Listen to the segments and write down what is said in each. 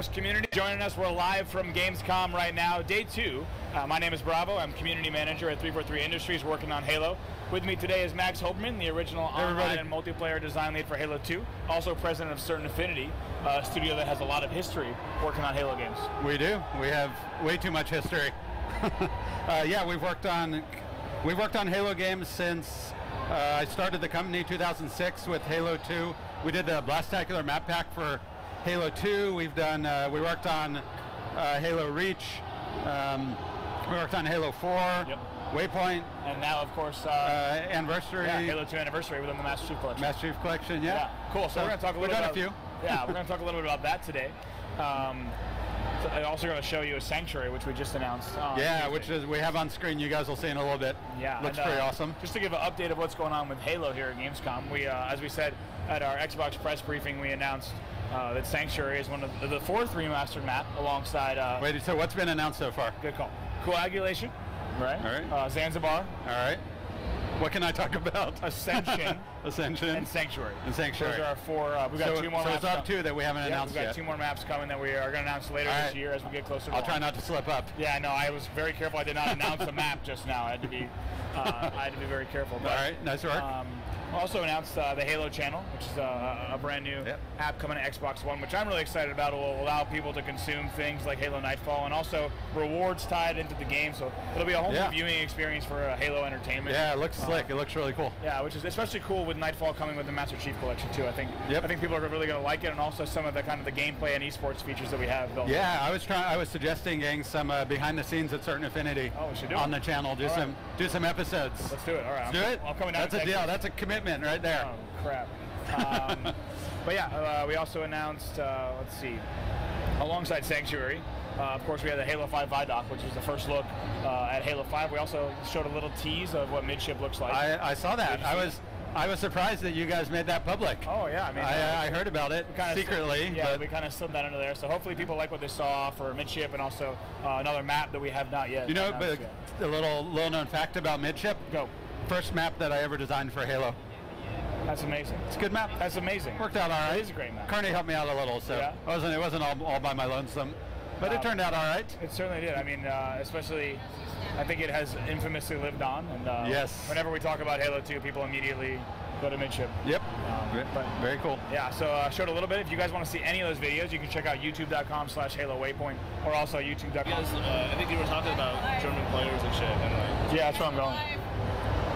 Xbox community joining us. We're live from Gamescom right now, day 2. My name is Bravo. I'm community manager at 343 Industries, working on Halo. With me today is Max Hoberman, the original online and multiplayer design lead for Halo 2, also president of Certain Affinity, a studio that has a lot of history working on Halo games. We do. We have way too much history. Yeah, we've worked on Halo games since I started the company 2006 with Halo 2. We did the Blastacular map pack for Halo 2. We've done. We worked on Halo Reach. We worked on Halo 4. Yep. Waypoint. And now, of course, Anniversary. Yeah, Halo 2 Anniversary within the Master Chief Collection. Master Chief Collection, yeah. Cool. So we're going to talk a little bit about a few. Yeah, we're going to talk a little bit about that today. So I'm also going to show you a Sanctuary, which we just announced. Yeah, which is we have on screen. You guys will see in a little bit. Yeah, looks pretty awesome. Just to give an update of what's going on with Halo here at Gamescom, we, as we said at our Xbox press briefing, we announced that Sanctuary is one of the 4th remastered map alongside. Wait, so what's been announced so far? Good call. Coagulation, right? All right. Zanzibar. All right. What can I talk about? Ascension. Ascension. And Sanctuary. And Sanctuary. Those are our 4. We've got 2 more maps. So it's up 2 that we haven't announced yet. We've got 2 more maps coming that we are going to announce later this year as we get closer to I'll try not to slip up. Yeah, no, I was very careful. I did not announce the map just now. I had to be very careful. But, all right, nice work. Also announced the Halo channel, which is a brand new app coming to Xbox One, which I'm really excited about. It will allow people to consume things like Halo Nightfall and also rewards tied into the game. So it'll be a whole new viewing experience for Halo entertainment. Yeah, it looks slick. It looks really cool. Yeah, which is especially cool with Nightfall coming with the Master Chief Collection too. I think people are really going to like it, and also some of the kind of the gameplay and esports features that we have built. Yeah, I was suggesting getting some behind the scenes at Certain Affinity on the channel. Do some episodes. Let's do it. All right, let's do it. I'm coming down. That's a deal. That's a commitment right there. Oh, crap. But yeah, we also announced, let's see, alongside Sanctuary, of course we had the Halo 5 Vidoc, which was the first look at Halo 5. We also showed a little tease of what midship looks like. I saw that. I was surprised that you guys made that public. Oh yeah, I mean, I heard about it secretly. We kind of slid that under there. So hopefully people like what they saw for midship, and also another map that we have not yet. You know, but a little known fact about midship. Go. First map that I ever designed for Halo. That's amazing. It's a good map. That's amazing. Worked out all right. It is a great map. Carney helped me out a little, so it wasn't all by my lonesome, but it turned out all right. It certainly did. I mean, especially, I think it has infamously lived on. And whenever we talk about Halo 2, people immediately go to midship. Yep. But very cool. Yeah. So showed a little bit. If you guys want to see any of those videos, you can check out YouTube.com/Halo Waypoint, or also YouTube.com. Yes, I think you were talking about German players and shit. Yeah, that's where I'm going.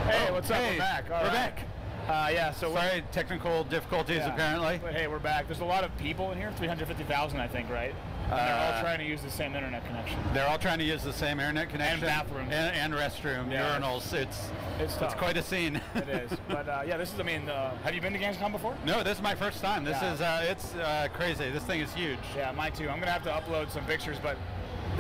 Hey, what's up? We're back. We're back. Yeah, so sorry, technical difficulties apparently. But hey, we're back. There's a lot of people in here, 350,000 I think, right? And they're all trying to use the same internet connection. They're all trying to use the same internet connection. And bathrooms. And restroom, urinals. It's quite a scene. It is. But yeah, this is, I mean, have you been to Gamescom before? No, this is my first time. This is, it's crazy. This thing is huge. Yeah, mine too. I'm going to have to upload some pictures, but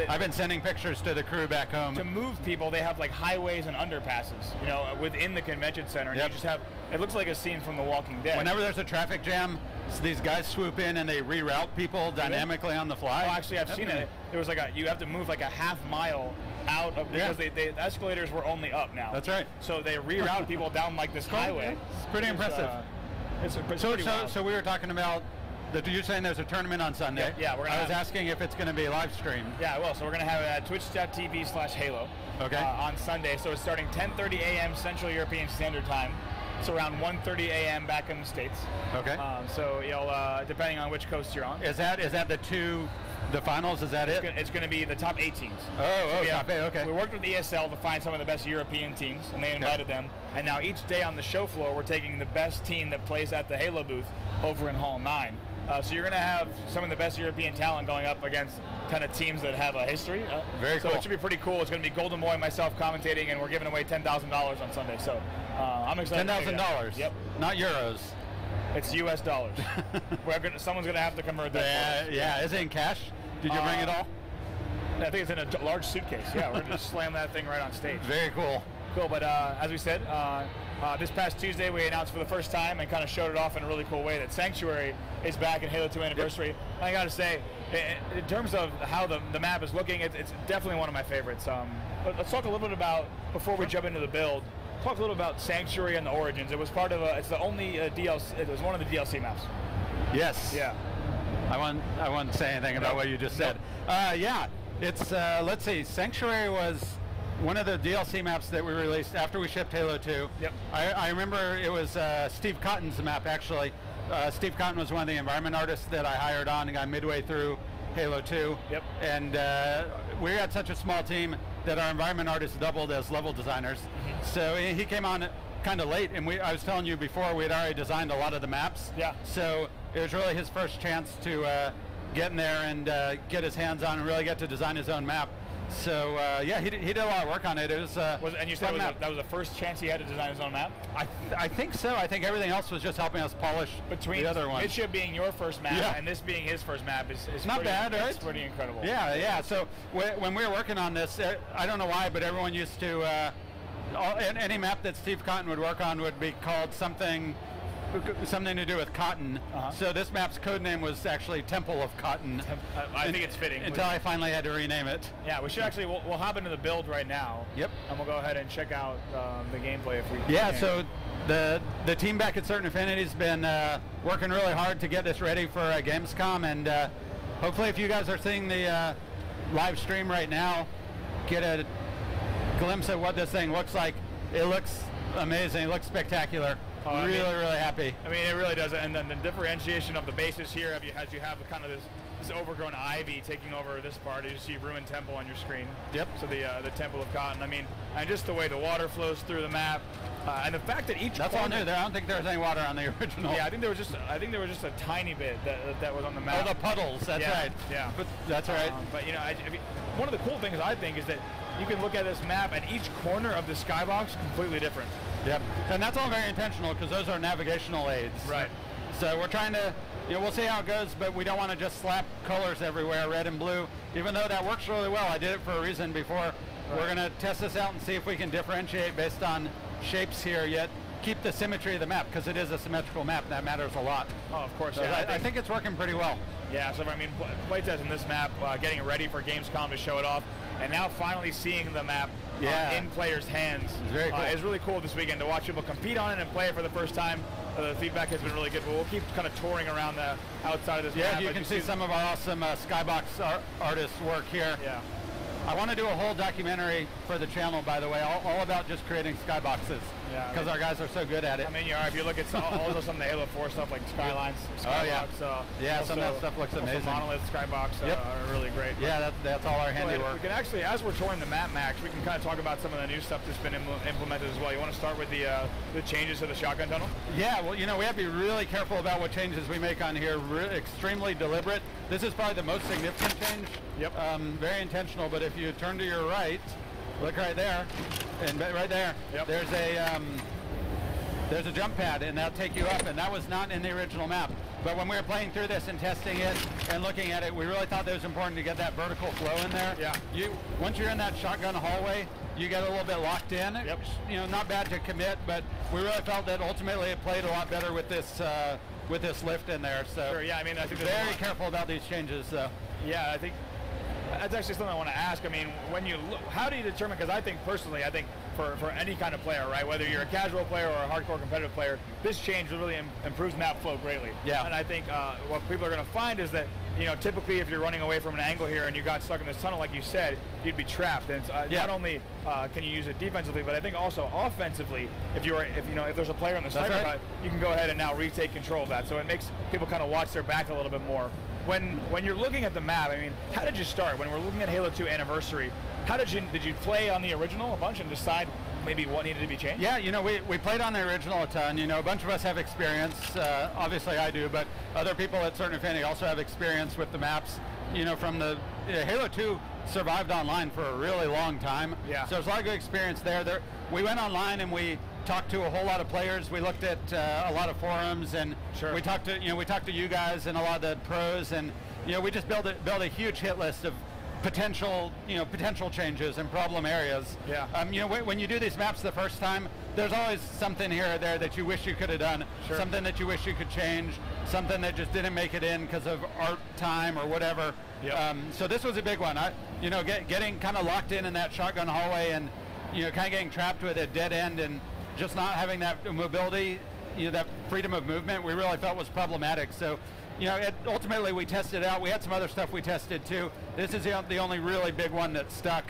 I've been sending pictures to the crew back home. To move people, they have like highways and underpasses, you know, within the convention center. And you just have, it looks like a scene from The Walking Dead. Whenever there's a traffic jam, these guys swoop in and they reroute people dynamically on the fly. Oh, actually, I've seen it. There was like you have to move like a half mile out of, because the escalators were only up now. That's right. So they reroute people down like this highway. It's pretty impressive. It's pretty wild. So we were talking about, you're saying there's a tournament on Sunday. Yeah, I was asking if it's going to be live streamed. Yeah, well, so we're going to have it at twitch.tv/Halo on Sunday. So it's starting 10:30 a.m. Central European Standard Time. It's around 1:30 a.m. back in the States. Okay. So you'll, depending on which coast you're on. Is that the finals? Is that It's going to be the top 8 teams. Top 8, okay. We worked with ESL to find some of the best European teams, and they invited them. And now each day on the show floor, we're taking the best team that plays at the Halo booth over in Hall 9. So you're going to have some of the best European talent going up against kind of teams that have a history. Very cool. So it should be pretty cool. It's going to be Golden Boy and myself commentating, and we're giving away $10,000 on Sunday. So I'm excited. $10,000? Yep. Not euros. It's U.S. dollars. Someone's going to have to convert that. Yeah. Is it in cash? Did you bring it all? I think it's in a large suitcase. Yeah, we're going to just slam that thing right on stage. Very cool. Cool, but as we said, this past Tuesday we announced for the first time and kind of showed it off in a really cool way that Sanctuary is back in Halo 2 Anniversary. Yep. I got to say, in terms of how the map is looking, it's definitely one of my favorites. Let's talk a little bit about, before we jump into the build, talk a little about Sanctuary and the Origins. It was part of it's the only DLC, it was one of the DLC maps. Yes. Yeah. I won't say anything about what you just said. Yeah, it's let's see. Sanctuary was one of the DLC maps that we released after we shipped Halo 2. Yep. I remember it was Steve Cotton's map, actually. Steve Cotton was one of the environment artists that I hired on and got midway through Halo 2. Yep. And we had such a small team that our environment artists doubled as level designers. So he came on kind of late, and I was telling you before, we had already designed a lot of the maps. Yeah. So it was really his first chance to get in there and get his hands on and really get to design his own map. So yeah, he did a lot of work on it. It was, and you said that was the first chance he had to design his own map? I think so. I think everything else was just helping us polish the other one. Mitchia being your first map and this being his first map is not bad, right? It's pretty incredible. Yeah, yeah. So when we were working on this, I don't know why, but everyone used to, any map that Steve Cotton would work on would be called something to do with cotton. So this map's code name was actually Temple of Cotton. I think it's fitting. Until I finally had to rename it. Yeah, we should actually, we'll hop into the build right now. Yep. And we'll go ahead and check out the gameplay if we can. Yeah, so the team back at Certain Affinity's been working really hard to get this ready for Gamescom, and hopefully if you guys are seeing the live stream right now, get a glimpse of what this thing looks like. It looks amazing. It looks spectacular. Really happy. I mean, it really does. And then the differentiation of the bases here, as you have kind of this overgrown ivy taking over this part, as you see Ruined Temple on your screen. Yep. So the Temple of Cotton. I mean, and just the way the water flows through the map, and the fact that each that's all new. I don't think there was any water on the original. Yeah, I think there was just a tiny bit that was on the map. Oh, the puddles. That's right. Yeah. But that's right. But you know, I mean, one of the cool things I think is that you can look at this map and each corner of the skybox completely different. Yep, and that's all very intentional because those are navigational aids. Right. So we're trying to, we'll see how it goes, but we don't want to just slap colors everywhere, red and blue, even though that works really well. I did it for a reason before. Right. We're going to test this out and see if we can differentiate based on shapes here, yet keep the symmetry of the map, because it is a symmetrical map, and that matters a lot. Oh, of course. So yeah, I think it's working pretty well. Yeah, so I mean, playtesting this map, getting ready for Gamescom to show it off, and now finally seeing the map in players' hands very cool. Is really cool this weekend to watch people compete on it and play it for the first time. The feedback has been really good, but we'll keep kind of touring around the outside of this map. Yeah, you can see some of our awesome skybox artists' work here. Yeah. I want to do a whole documentary for the channel, by the way, all about just creating skyboxes. Yeah, because our guys are so good at it. I mean, if you look at also some of the Halo 4 stuff like Skylines, Skybox. Yeah, some of that stuff looks amazing. Monolith, Skybox are really great. Yeah, that's all our handiwork. We can actually, as we're touring the map, Max, we can kind of talk about some of the new stuff that's been implemented as well. You want to start with the changes to the shotgun tunnel? Yeah, well, we have to be really careful about what changes we make on here. Extremely deliberate. This is probably the most significant change. Yep. Very intentional, but if you turn to your right, look right there, and right there, there's a jump pad, and that'll take you up, and that was not in the original map. But when we were playing through this and testing it and looking at it, we really thought that it was important to get that vertical flow in there. Yeah. Once you're in that shotgun hallway, you get a little bit locked in. Yep. Not bad to commit, but we really felt that ultimately it played a lot better with this lift in there. So sure, yeah, I mean, I think very careful about these changes. Yeah, I think that's actually something I want to ask. I mean, when you look, how do you determine? Because I think personally, for any kind of player, right, whether you're a casual player or a hardcore competitive player, this change really improves map flow greatly. Yeah. And I think what people are going to find is that typically if you're running away from an angle here and you got stuck in this tunnel, like you said, you'd be trapped. And not only can you use it defensively, but I think also offensively, if there's a player on the sniper hut, you can go ahead and now retake control of that. So it makes people kind of watch their back a little bit more. When you're looking at the map, I mean, how did you start? When we're looking at Halo 2 Anniversary, did you play on the original a bunch and decide maybe what needed to be changed? Yeah, we played on the original a ton. A bunch of us have experience. Obviously I do, but other people at Certain Affinity also have experience with the maps. From the Halo 2 survived online for a really long time. Yeah. So there's a lot of good experience there. We went online and we talked to a whole lot of players. We looked at a lot of forums, and we talked to you guys and a lot of the pros, and we just built a huge hit list of potential changes and problem areas. Yeah. When you do these maps the first time, there's always something here or there that you wish you could have done, something that you wish you could change, something that just didn't make it in because of art time or whatever. Yep. So this was a big one. Getting kind of locked in that shotgun hallway and kind of getting trapped with a dead end and just not having that mobility that freedom of movement we really felt was problematic. So, ultimately we tested it out. We had some other stuff we tested too. This is the only really big one that stuck.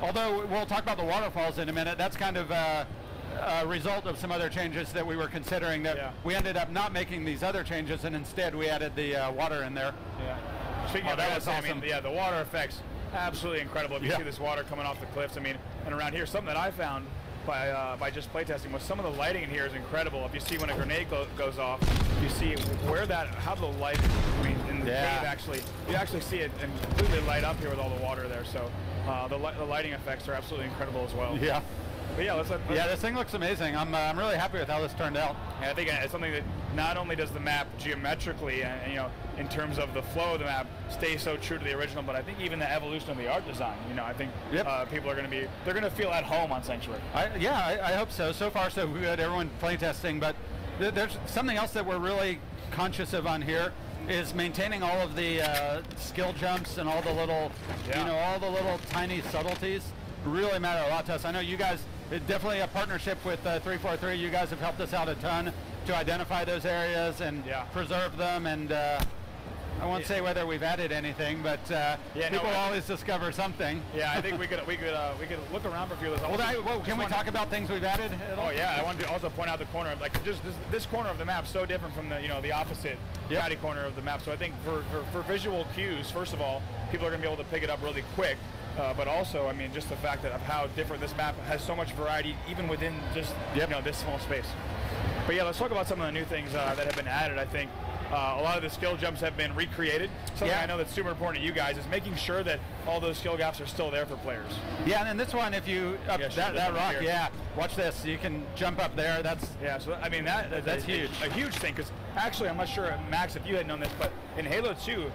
Although we'll talk about the waterfalls in a minute. That's kind of a result of some other changes that we were considering. That we ended up not making these other changes, and instead we added the water in there. Yeah. Speaking of that, awesome. The water effects, absolutely incredible. If you see this water coming off the cliffs, and around here, something that I found by just playtesting was some of the lighting in here is incredible. If you see when a grenade goes off, you see how the light, in the cave you actually see it and completely light up here with all the water there. So the lighting effects are absolutely incredible as well. Yeah. But yeah, this thing looks amazing. I'm really happy with how this turned out. Yeah, I think it's something that not only does the map geometrically and in terms of the flow of the map stay so true to the original, but I think even the evolution of the art design. I think people are going to feel at home on Sanctuary. I hope so. So far so good. Everyone playtesting, but there's something else that we're really conscious of on here is maintaining all of the skill jumps and all the little all the little tiny subtleties really matter a lot to us. I know you guys. It's definitely a partnership with 343. You guys have helped us out a ton to identify those areas and preserve them. And I won't say whether we've added anything, but people always discover something. Yeah, I think we could look around for a few of those. Can we talk about things we've added? Oh yeah, I wanted to also point out the corner, like just this corner of the map, so different from the opposite catty corner of the map. So I think for visual cues, first of all, people are going to be able to pick it up really quick. But also, just the fact of how different this map has so much variety, even within just this small space. But yeah, let's talk about some of the new things that have been added. I think a lot of the skill jumps have been recreated. Something I know that's super important to you guys is making sure that all those skill gaps are still there for players. Yeah, and then this one, if you that rock, watch this. You can jump up there. That's So that's huge. A huge thing, because actually, I'm not sure, Max, if you had known this, but in Halo 2,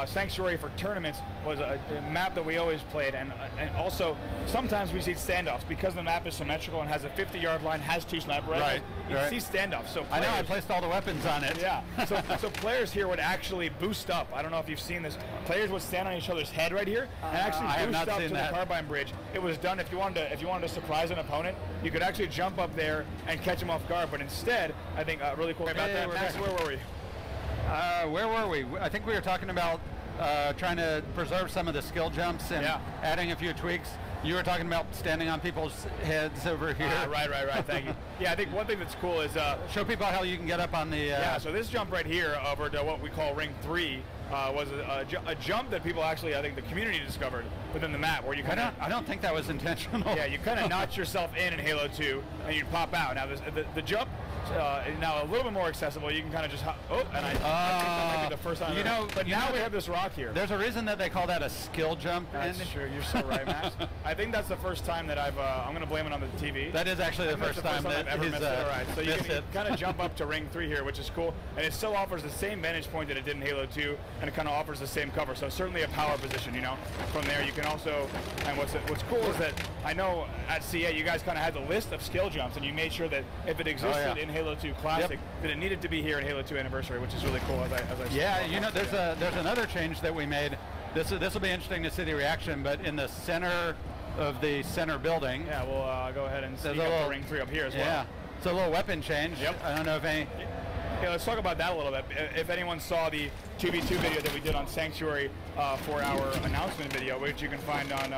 Sanctuary for tournaments was a map that we always played, and also sometimes we see standoffs because the map is symmetrical and has a 50-yard line, has two sniper rifles. You see standoffs. So I know I placed all the weapons on it. Yeah. So players here would actually boost up. I don't know if you've seen this. Players would stand on each other's head right here and actually boost up to the carbine bridge. It was done if you wanted to surprise an opponent, you could actually jump up there and catch him off guard. But instead, I think really cool about that. Max, where were we? Where were we? I think we were talking about trying to preserve some of the skill jumps and adding a few tweaks. You were talking about standing on people's heads over here. Right. Thank you. Yeah, I think one thing that's cool is show people how you can get up on the. So this jump right here over to what we call Ring 3 was a jump that people actually, I think, the community discovered within the map, where you kind of. I don't think that was intentional. Yeah, you kind of notch yourself in Halo 2, and you pop out. Now the jump. Now a little bit more accessible. You can kind of just I think that might be the first time. But now we have this rock here. There's a reason that they call that a skill jump. That's true. You're so right, Max. I think that's the first time that I'm going to blame it on the TV. That is actually the first time that I've ever missed it. All right, so you can kind of jump up to Ring 3 here, which is cool, and it still offers the same vantage point that it did in Halo 2, and it kind of offers the same cover. So certainly a power position. From there you can also. And what's cool is that I know at CA you guys kind of had the list of skill jumps, and you made sure that if it existed in Halo 2 Classic, that it needed to be here in Halo 2 Anniversary, which is really cool. There's another change that we made. This will be interesting to see the reaction, but in the center of the center building. Yeah, we'll go ahead and sneak up to Ring 3 up here as well. Yeah, it's a little weapon change. Yep. I don't know if any. Yeah, let's talk about that a little bit. If anyone saw the 2v2 video that we did on Sanctuary for our announcement video, which you can find on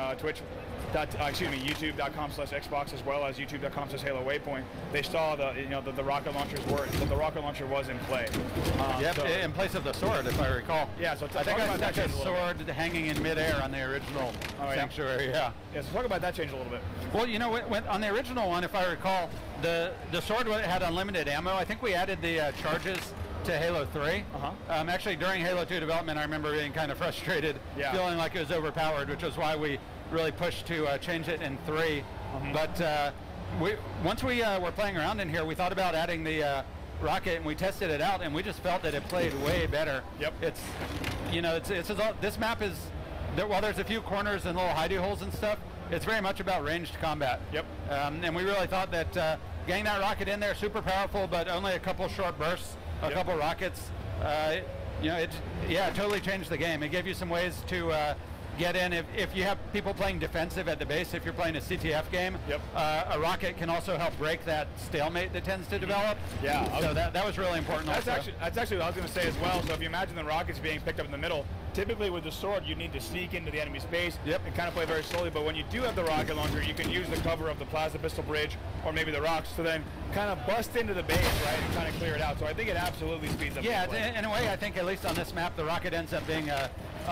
YouTube.com/Xbox as well as YouTube.com/Halo Waypoint, they saw the rocket launchers the rocket launcher was in play. In place of the sword, if I recall. Yeah, so I think I touched a sword hanging in midair on the original Sanctuary. Yeah. Yeah, so talk about that change a little bit. Well, on the original one, if I recall, the sword had unlimited ammo. I think we added the charges to Halo 3. Actually, during Halo 2 development, I remember being kind of frustrated, feeling like it was overpowered, which was why we really pushed to change it in 3. But once we were playing around in here, we thought about adding the rocket, and we tested it out, and we just felt that it played way better. Yep. This map is, while there's a few corners and little hidey holes and stuff, it's very much about ranged combat. Yep. And we really thought that getting that rocket in there, super powerful, but only a couple short bursts, a couple rockets, it totally changed the game. It gave you some ways to get in. If you have people playing defensive at the base, if you're playing a CTF game, a rocket can also help break that stalemate that tends to develop. Yeah. So that was really important. That's actually what I was going to say as well. So if you imagine the rockets being picked up in the middle, typically with the sword you need to sneak into the enemy space and kind of play very slowly. But when you do have the rocket launcher, you can use the cover of the plasma pistol bridge or maybe the rocks to then kind of bust into the base, right, and kind of clear it out. So I think it absolutely speeds up. Yeah, in a way, I think at least on this map, the rocket ends up being a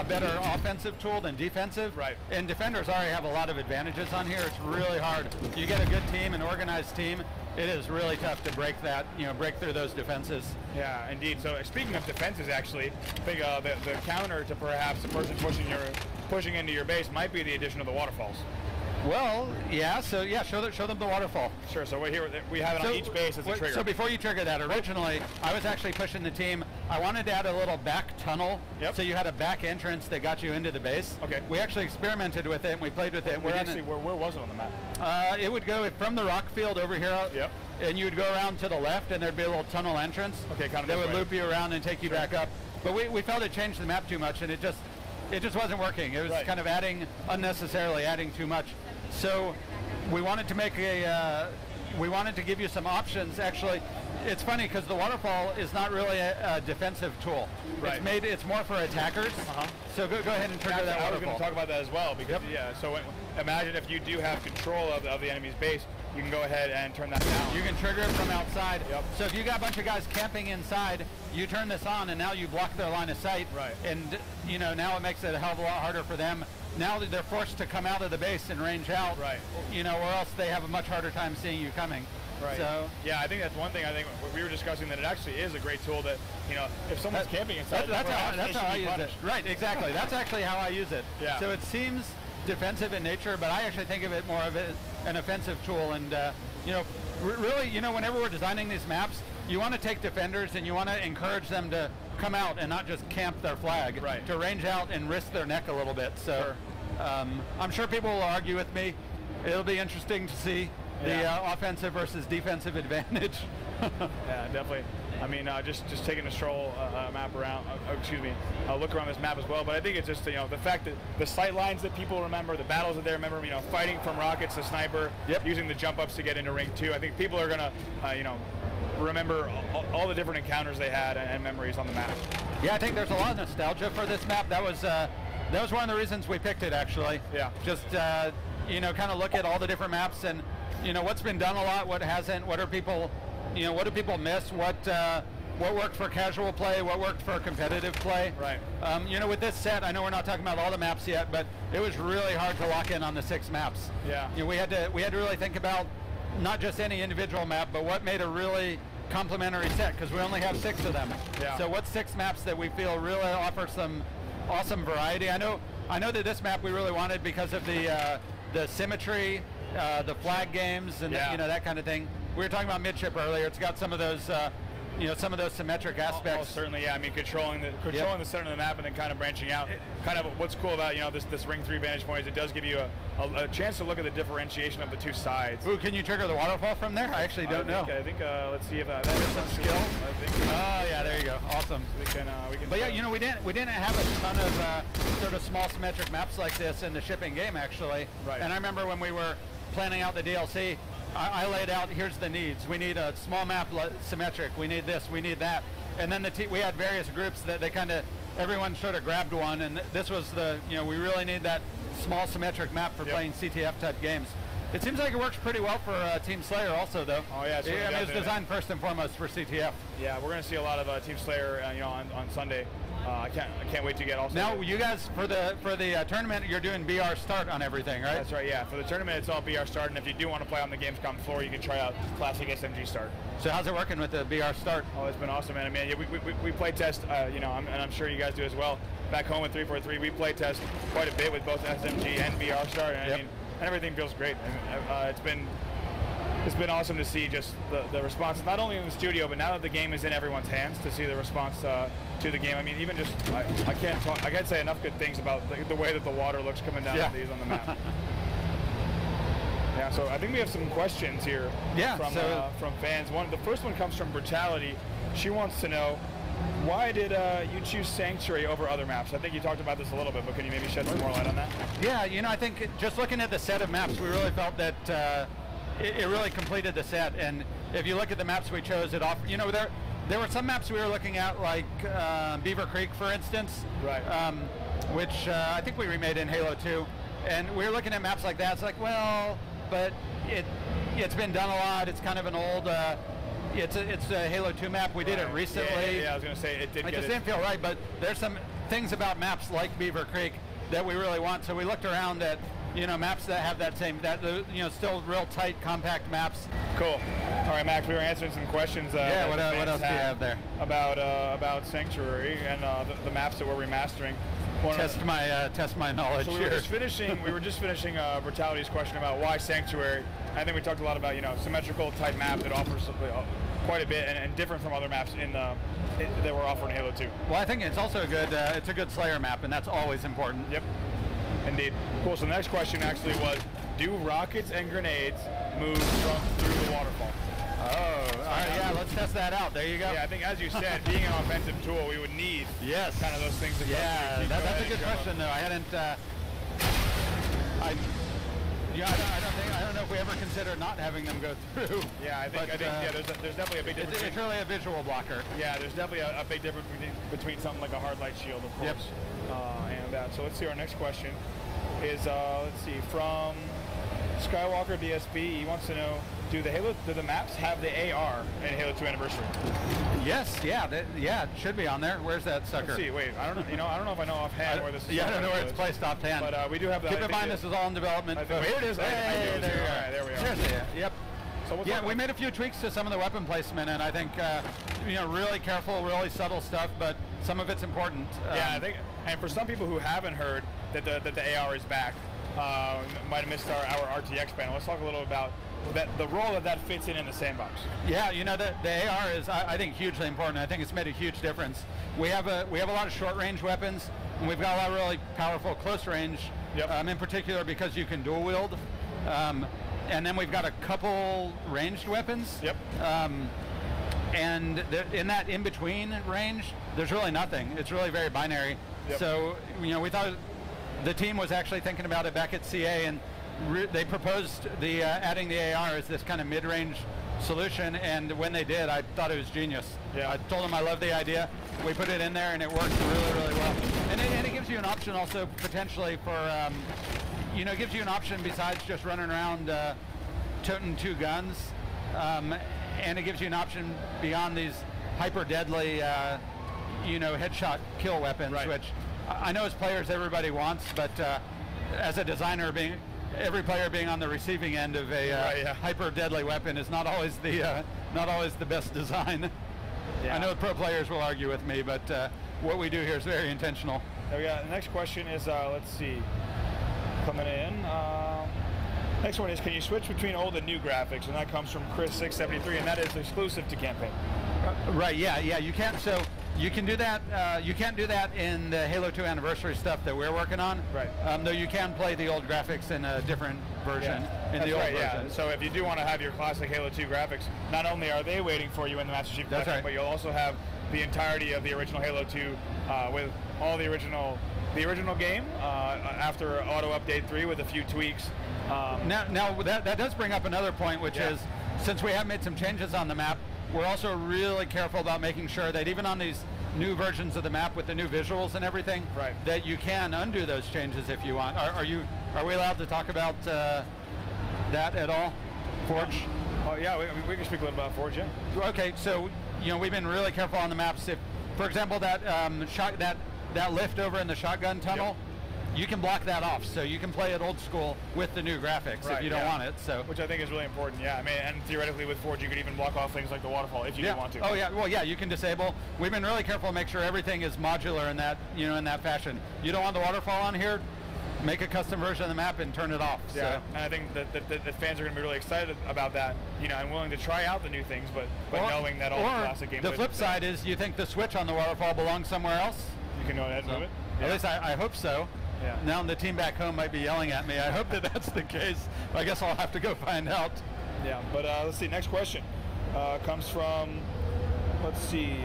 better offensive tool than defensive. Right. And defenders already have a lot of advantages on here. It's really hard. You get a good team, an organized team, it is really tough to break that, break through those defenses. Yeah, indeed. So speaking of defenses, actually, I think the counter to perhaps the person pushing into your base might be the addition of the waterfalls. Well, yeah. So yeah, show them the waterfall. Sure. So we have it on each base as a trigger. So before you trigger that, originally I was actually pushing the team. I wanted to add a little back tunnel, so you had a back entrance that got you into the base. Okay. We actually experimented with it and we played with it. Where was it on the map? It would go from the rock field over here. Yep. And you would go around to the left, and there'd be a little tunnel entrance. Okay, kind of. That would loop you around and take you back up. But we felt it changed the map too much, and it just wasn't working. It was kind of unnecessarily adding too much. So we wanted to make we wanted to give you some options. Actually, it's funny because the waterfall is not really a defensive tool. Right. It's more for attackers. So go ahead and trigger that waterfall. I was going to talk about that as well because so imagine if you do have control of the enemy's base, you can go ahead and turn that down. You can trigger it from outside. Yep. So if you got a bunch of guys camping inside, you turn this on and now you block their line of sight. Right. And now it makes it a hell of a lot harder for them. Now that they're forced to come out of the base and range out, right. Or else they have a much harder time seeing you coming. Right. So yeah, I think that's one thing. I think we were discussing that it actually is a great tool that if someone's camping inside, that's how I use it. Right, exactly. That's actually how I use it. Yeah. So it seems defensive in nature, but I actually think of it more of an offensive tool. And really, whenever we're designing these maps, you want to take defenders and you want to encourage them to come out and not just camp their flag. Right. To range out and risk their neck a little bit. So I'm sure people will argue with me. It'll be interesting to see the offensive versus defensive advantage. Yeah, definitely. I mean, just taking a stroll map around, look around this map as well. But I think it's just the fact that the sight lines that people remember, the battles that they remember, fighting from rockets to sniper, using the jump ups to get into ring 2. I think people are gonna, remember all the different encounters they had and memories on the map. Yeah, I think there's a lot of nostalgia for this map. That was one of the reasons we picked it, actually. Yeah. Just kind of look at all the different maps and what's been done a lot, what hasn't, what do people miss, what worked for casual play, what worked for competitive play. Right. With this set, I know we're not talking about all the maps yet, but it was really hard to lock in on the 6 maps. Yeah. We had to really think about not just any individual map, but what made a really complementary set, because we only have 6 of them. Yeah. So what's 6 maps that we feel really offer some awesome variety? I know that this map we really wanted because of the symmetry, the flag games, and that kind of thing. We were talking about midship earlier. It's got some of those symmetric aspects. Oh, certainly, yeah. I mean, controlling the center of the map and then kind of branching out. Kind of what's cool about this ring 3 vantage point is it does give you a chance to look at the differentiation of the 2 sides. Ooh, can you trigger the waterfall from there? I actually don't know. I think let's see if that is some skill. I think. Oh yeah, there you go. Awesome. We can. But yeah, we didn't have a ton of sort of small symmetric maps like this in the shipping game actually. Right. And I remember when we were planning out the DLC, I laid out, here's the needs. We need a small map symmetric. We need this. We need that. And then we had various groups that everyone sort of grabbed one. And this was we really need that small symmetric map for playing CTF type games. It seems like it works pretty well for Team Slayer also, though. Oh yeah, it's designed first and foremost for CTF. Yeah, we're going to see a lot of Team Slayer, on Sunday. I can't wait to get also. Now, you guys for the tournament, you're doing BR start on everything, right? That's right. Yeah, for the tournament, it's all BR start, and if you do want to play on the Gamescom floor, you can try out Classic SMG start. So how's it working with the BR start? Oh, it's been awesome, man. I mean, we play test, and I'm sure you guys do as well. Back home at 343, we play test quite a bit with both SMG and BR start, and I mean, everything feels great. It's been awesome to see just the response, not only in the studio, but now that the game is in everyone's hands, to see the response to the game. I mean, even just I can't say enough good things about the way that the water looks coming down these on the map. Yeah, so I think we have some questions here from fans. The first one comes from Brutality. She wants to know, Why did you choose Sanctuary over other maps? I think you talked about this a little bit, but can you maybe shed some more light on that? Yeah, you know, I think just looking at the set of maps, we really felt that it really completed the set. And if you look at the maps we chose, it offered, you know, there were some maps we were looking at, like Beaver Creek, for instance, right? Which I think we remade in Halo 2, and we were looking at maps like that. It's like, well, but it's been done a lot. It's kind of an old. It's a Halo 2 map. We did it recently. Yeah, I was going to say it did. It just didn't feel right, but there's some things about maps like Beaver Creek that we really want. So we looked around at, you know, maps that have that same, you know, still real tight, compact maps. Cool. All right, Max, we were answering some questions. Yeah, what else do you have there? About Sanctuary and the maps that we're remastering. Test my knowledge. So we here. were just finishing Brutality's question about why Sanctuary. I think we talked a lot about, you know, symmetrical type map that offers quite a bit and different from other maps that were offered in Halo 2. Well, I think it's also a good it's a good Slayer map, and that's always important. Yep. Indeed. Cool. So the next question actually was, do rockets and grenades move through the waterfall? Oh, all right, yeah, let's test that out. There you go. Yeah, I think as you said, being an offensive tool, we would need kind of those things to go through. That's a good question, though. I hadn't. I don't know if we ever considered not having them go through. Yeah, I think there's definitely a big difference. It's really a visual blocker. Yeah, there's definitely a big difference between something like a hard light shield, of course, and that. So let's see. Our next question is from Skywalker DSP. He wants to know, do the maps have the AR in Halo 2 Anniversary? Yes, yeah, it should be on there. Where's that sucker? Let's see, wait, I don't know if I know offhand where this is. Yeah, I don't know where it's placed offhand. But we do have that. Keep in mind this is all in development. Here it is. Hey, there we are. Seriously, yep. So we made a few tweaks to some of the weapon placement, and I think, you know, really careful, really subtle stuff, but some of it's important. Yeah, I think, and for some people who haven't heard that the AR is back, might have missed our RTX panel. Let's talk a little about the role that fits in the sandbox. Yeah, you know, the AR is, I think, hugely important. I think it's made a huge difference. We have a lot of short range weapons, and we've got a lot of really powerful close range, in particular because you can dual wield. And then we've got a couple ranged weapons. Yep. And in that in-between range, there's really nothing. It's really very binary. Yep. So, you know, we thought the team was actually thinking about it back at CA, and they proposed adding the AR as this kind of mid-range solution, and when they did, I thought it was genius. Yeah. I told them I love the idea. We put it in there, and it works really, really well. And it gives you an option also potentially for, you know, it gives you an option besides just running around toting two guns, and it gives you an option beyond these hyper deadly, you know, headshot kill weapons, which I know as players everybody wants, but as a designer, every player being on the receiving end of a hyper deadly weapon is not always the best design. Yeah. I know the pro players will argue with me, but what we do here is very intentional. There we go. The next question is, let's see, coming in. Next one is, can you switch between old and new graphics? And that comes from Chris673, and that is exclusive to campaign. Right, yeah, you can. So you can do that. You can't do that in the Halo 2 Anniversary stuff that we're working on. Right. Though you can play the old graphics in a different version. In the old version. Yeah. So if you do want to have your classic Halo 2 graphics, not only are they waiting for you in the Master Chief Collection, but you'll also have the entirety of the original Halo 2 with all the original game after Auto Update 3 with a few tweaks. Now that does bring up another point, which is, since we have made some changes on the map, we're also really careful about making sure that even on these new versions of the map with the new visuals and everything, that you can undo those changes if you want. Are we allowed to talk about that at all, Forge? Yeah, we can speak a little about Forge. Yeah. Okay, so you know, we've been really careful on the maps. If, for example, that that lift over in the shotgun tunnel, you can block that off, so you can play it old school with the new graphics if you don't want it. So, which I think is really important. Yeah, I mean, and theoretically with Forge, you could even block off things like the waterfall if you do want to. Oh yeah, well yeah, you can disable. We've been really careful to make sure everything is modular in that, you know, in that fashion. You don't want the waterfall on here, make a custom version of the map and turn it off. Yeah, and I think that the fans are going to be really excited about that, you know, and willing to try out the new things, but knowing that all the classic games. The flip side is, you think the switch on the waterfall belongs somewhere else? You can go ahead and move it. At least I hope so. Yeah. Now the team back home might be yelling at me. I hope that that's the case. I guess I'll have to go find out. Yeah, but let's see. Next question comes from, let's see,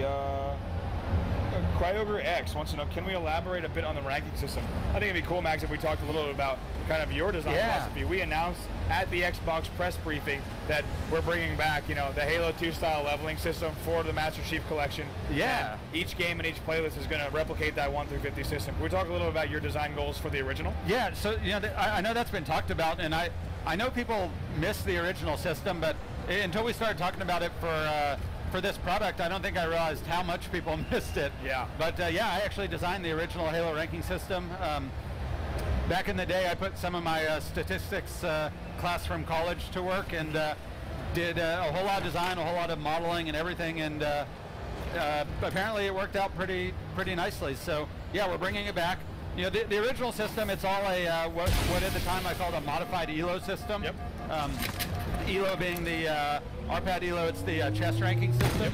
Cryoger X wants to know, can we elaborate a bit on the ranking system? I think it'd be cool, Max, if we talked a little bit about kind of your design philosophy. We announced at the Xbox press briefing that we're bringing back, the Halo 2 style leveling system for the Master Chief Collection. Yeah. And each game and each playlist is going to replicate that 1 through 50 system. Can we talk a little about your design goals for the original? Yeah, so I know that's been talked about, and I know people miss the original system, but until we started talking about it for this product, I don't think I realized how much people missed it. Yeah. But yeah, I actually designed the original Halo ranking system. Back in the day, I put some of my statistics class from college to work and did a whole lot of design, a whole lot of modeling and everything, and apparently it worked out pretty nicely. So yeah, we're bringing it back. The original system, it's all a what at the time I called a modified ELO system. Yep. ELO being the RPAD ELO, it's the chess ranking system.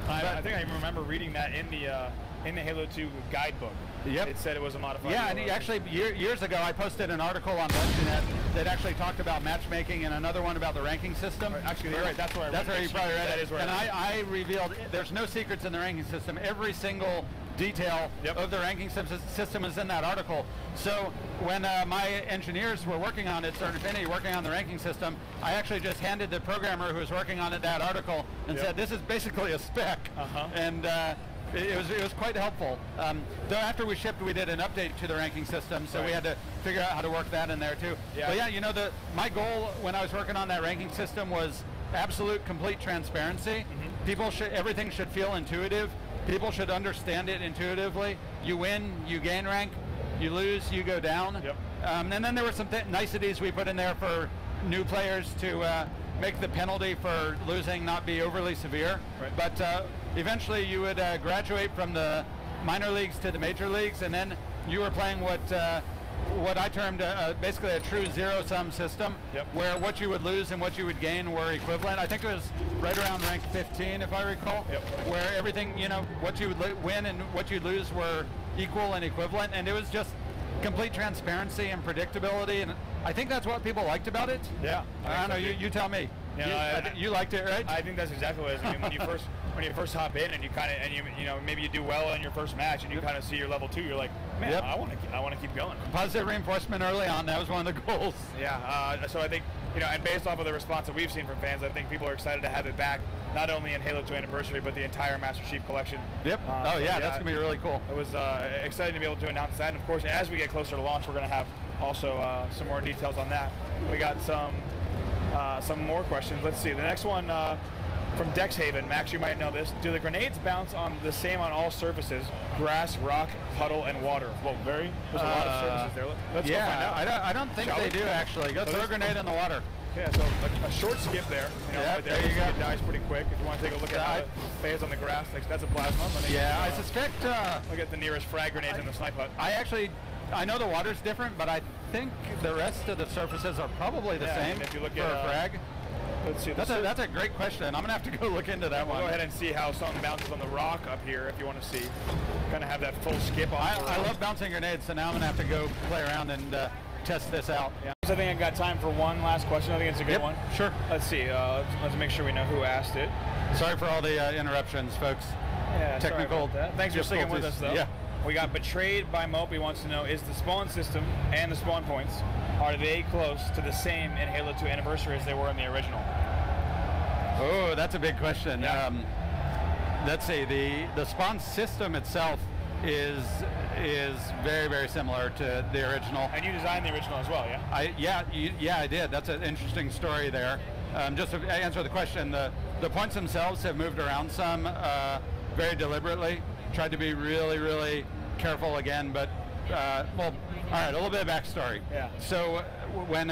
Yep. I think I even remember reading that in the Halo 2 guidebook. Yep. It said it was a modified. Yeah, and actually years ago I posted an article on Webnet that actually talked about matchmaking and another one about the ranking system. Actually, you're right. That's where you probably read it. That is where and I revealed there's no secrets in the ranking system. Every single detail of the ranking system is in that article. So when my engineers were working on it, Stern Infinity, working on the ranking system, I actually just handed the programmer who was working on it that article and said, this is basically a spec. And it was quite helpful. Though after we shipped, we did an update to the ranking system, so we had to figure out how to work that in there too. Yeah. But yeah, my goal when I was working on that ranking system was absolute, complete transparency. Everything should feel intuitive. People should understand it intuitively. You win, you gain rank. You lose, you go down. Yep. And then there were some niceties we put in there for new players to make the penalty for losing not be overly severe. Right. But eventually you would graduate from the minor leagues to the major leagues, and then you were playing what I termed basically a true zero-sum system, where what you would lose and what you would gain were equivalent. I think it was right around rank 15, if I recall, where everything, what you would win and what you'd lose were equal and equivalent, and it was just complete transparency and predictability, and I think that's what people liked about it. Yeah. I don't know, you tell me. You liked it, right? I think that's exactly what it is. I mean, when you first hop in and maybe you do well in your first match and you kind of see your level 2, you're like, man, I want to keep going. Positive reinforcement early on, that was one of the goals. Yeah, so I think, and based off of the response that we've seen from fans, I think people are excited to have it back, not only in Halo 2 Anniversary, but the entire Master Chief Collection. Yep. That's going to be really cool. It was exciting to be able to announce that, and of course, as we get closer to launch, we're going to have also some more details on that. We got some more questions. Let's see. The next one from Dexhaven. Max, you might know this. Do the grenades bounce on the same on all surfaces? Grass, rock, puddle, and water. Well, there's a lot of surfaces there. Let's go find out. I don't think they do actually. Go throw a grenade in the water. Yeah, so a short skip there. Right there you go. It dies pretty quick. If you want to take a look at how it fails on the grass, that's a plasma. I suspect. Look at the nearest frag grenades in the snipe hut. I know the water's different, but I think the rest of the surfaces are probably the same. If you look for at a frag. Let's see. That's a great question. I'm gonna have to go look into that one. Go ahead and see how something bounces on the rock up here if you want to see. Kind of have that full skip on. I love bouncing grenades, so now I'm gonna have to go play around and test this out. Yeah. I think I got time for one last question. I think it's a good one. Sure. Let's see. Let's make sure we know who asked it. Sorry for all the interruptions, folks. Yeah. Technical. Thanks for sticking with us, though. Yeah. We got Betrayed by Mope. He wants to know, is the spawn system and the spawn points, are they close to the same in Halo 2 Anniversary as they were in the original? Oh, that's a big question. Yeah. Let's see. The spawn system itself is very, very similar to the original. And you designed the original as well, yeah? I did. That's an interesting story there. Just to answer the question, the points themselves have moved around some very deliberately. Tried to be really, really careful again, but all right, a little bit of backstory. Yeah. So when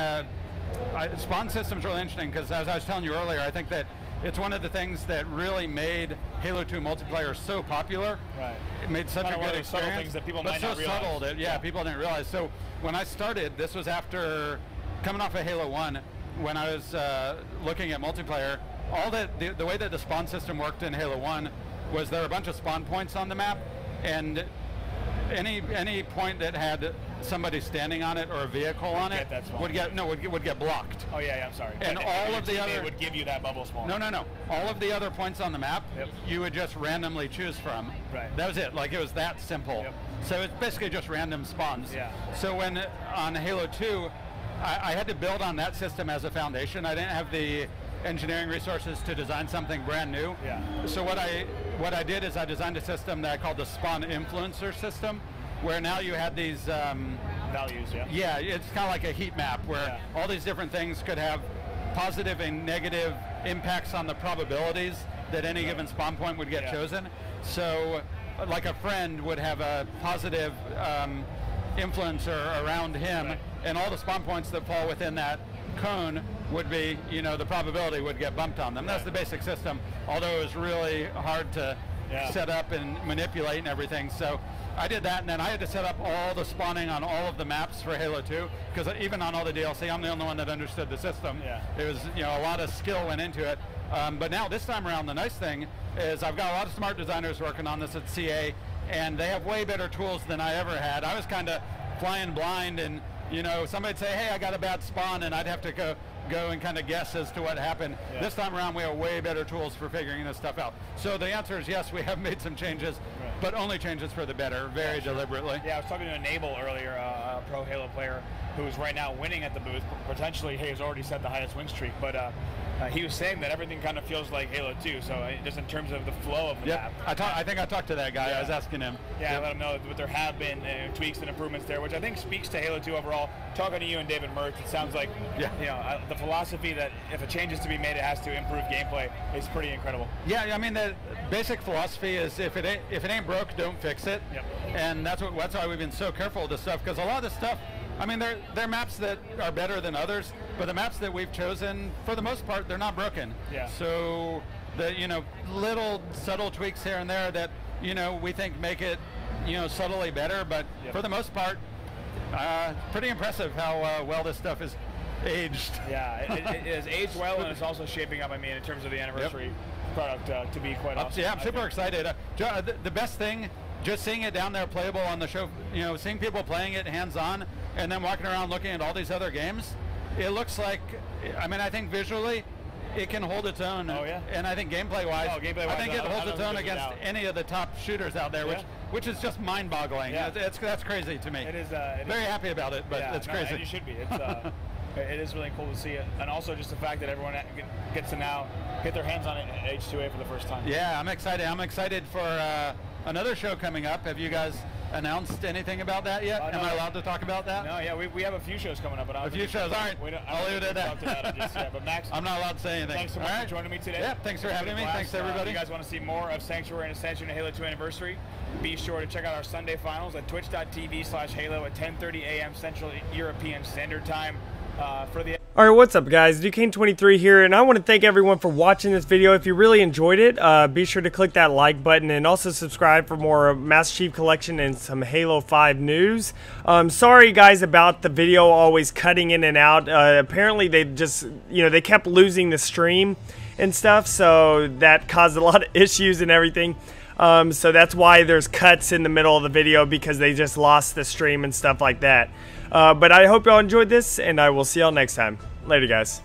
spawn system's really interesting because, as I was telling you earlier, I think that it's one of the things that really made Halo 2 multiplayer so popular. Right. It made such a good experience. Subtle things that people might not realize. But so subtle that people didn't realize. So when I started, this was after coming off of Halo 1, when I was looking at multiplayer. The way that the spawn system worked in Halo 1 was there were a bunch of spawn points on the map, and any point that had somebody standing on it or a vehicle on it would get blocked. Oh yeah, I'm sorry. And all of the other would give you that bubble spawn. No. All of the other points on the map, you would just randomly choose from. Right. That was it. Like, it was that simple. Yep. So it's basically just random spawns. Yeah. So when on Halo 2, I had to build on that system as a foundation. I didn't have the engineering resources to design something brand new. Yeah. So what I did is I designed a system that I called the spawn influencer system, where now you had these values. Yeah, it's kind of like a heat map where all these different things could have positive and negative impacts on the probabilities that any given spawn point would get chosen. So like a friend would have a positive influencer around him, and all the spawn points that fall within that cone would be, the probability would get bumped on them. That's the basic system, although it was really hard to set up and manipulate and everything. So I did that, and then I had to set up all the spawning on all of the maps for Halo 2, because even on all the DLC, I'm the only one that understood the system. It was, a lot of skill went into it. But now this time around, the nice thing is I've got a lot of smart designers working on this at CA, and they have way better tools than I ever had. I was kind of flying blind, and somebody'd say, hey, I got a bad spawn, and I'd have to go and kind of guess as to what happened. This time around, we have way better tools for figuring this stuff out. So the answer is yes, we have made some changes, but only changes for the better, very deliberately. Yeah, I was talking to Enable earlier, a pro Halo player who's right now winning at the booth. Potentially, he has already set the highest win streak, but he was saying that everything kind of feels like Halo 2, so just in terms of the flow of the map. I think I talked to that guy. I was asking him. Yeah, let him know that there have been tweaks and improvements there, which I think speaks to Halo 2 overall. Talking to you and David Mertz, it sounds like the philosophy that if a change is to be made, it has to improve gameplay is pretty incredible. Yeah, I mean, the basic philosophy is if it ain't broke, don't fix it. And that's why we've been so careful with this stuff, because a lot of this stuff, I mean, they're maps that are better than others, but the maps that we've chosen, for the most part, they're not broken. So the little subtle tweaks here and there that we think make it subtly better, but for the most part, pretty impressive how well this stuff is aged. Yeah, it is aged well, and it's also shaping up. I mean, in terms of the anniversary product, to be quite awesome. Yeah, I'm super excited. The best thing, just seeing it down there playable on the show, seeing people playing it hands-on, and then walking around looking at all these other games, it looks like, I mean, I think visually it can hold its own. And I think gameplay-wise, I think it holds its own against any of the top shooters out there, which is just mind-boggling. That's crazy to me. It is. Very happy about it, but it's crazy. And you should be. It's it is really cool to see it, and also just the fact that everyone gets to now get their hands on it at H2A for the first time. Yeah, I'm excited. I'm excited for another show coming up. Have you guys announced anything about that yet? Am I allowed to talk about that? No, yeah, we have a few shows coming up. But a few shows, all right. I'll leave it at that. But Max, I'm not allowed to say anything. Thanks so much for joining me today. Yeah, thanks for having me. Thanks everybody. If you guys want to see more of Sanctuary and Ascension and Halo 2 Anniversary, be sure to check out our Sunday finals at twitch.tv/Halo at 10:30 a.m. Central European Standard Time for the... Alright, what's up guys, Duquesne23 here, and I want to thank everyone for watching this video. If you really enjoyed it, be sure to click that like button and also subscribe for more Master Chief Collection and some Halo 5 news. Sorry guys about the video always cutting in and out. Apparently they just, they kept losing the stream and stuff, so that caused a lot of issues and everything. So that's why there's cuts in the middle of the video, because they just lost the stream and stuff like that. But I hope y'all enjoyed this, and I will see y'all next time. Later, guys.